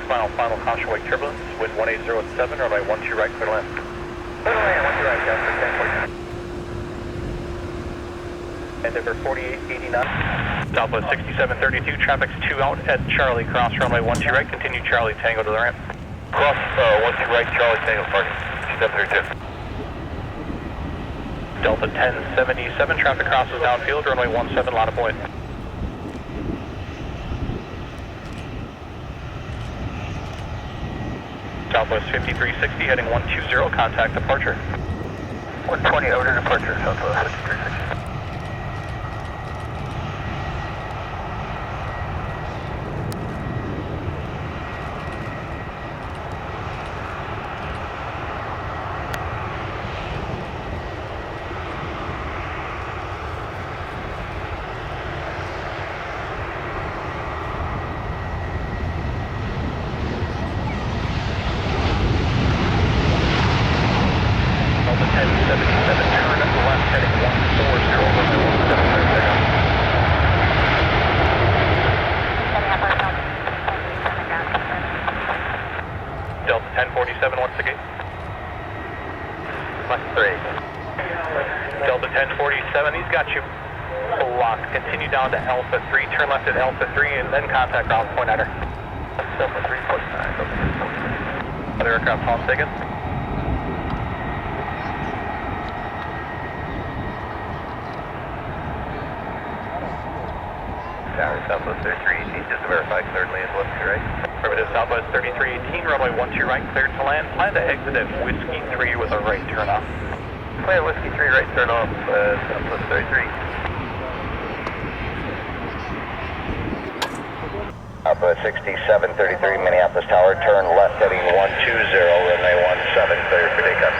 final caution wake turbulence, wind 1807, runway 12 right, clear to land. Clear to land, 12 right, Jasper, 1040. And over 4889. Southwest 6732, traffic's 2 out at Charlie, cross runway 12 right, continue Charlie, Tango to the ramp. Cross 12 right, Charlie, Tango, parking, 732. Delta 1077, traffic crosses downfield, runway 17, lot of point. Southwest 5360, heading 120, contact departure. 120 over to departure, Southwest 5360. Delta 1047, what's the gate? Left 3. Delta 1047, he's got you blocked. Continue down to Alpha 3, turn left at Alpha 3, and then contact ground point at her. Alpha 3.9. Other aircraft pause taken. Tower, Southwest 3318, just to verify, cleared land, left to right. Affirmative, Southwest 3318, runway 12 right, cleared to land. Plan to exit at Whiskey 3 with a right turn off. Plan Whiskey 3 right turn off, Southwest 33. Southwest 6733, Minneapolis Tower, turn left heading 120, runway 17, clear for takeoff.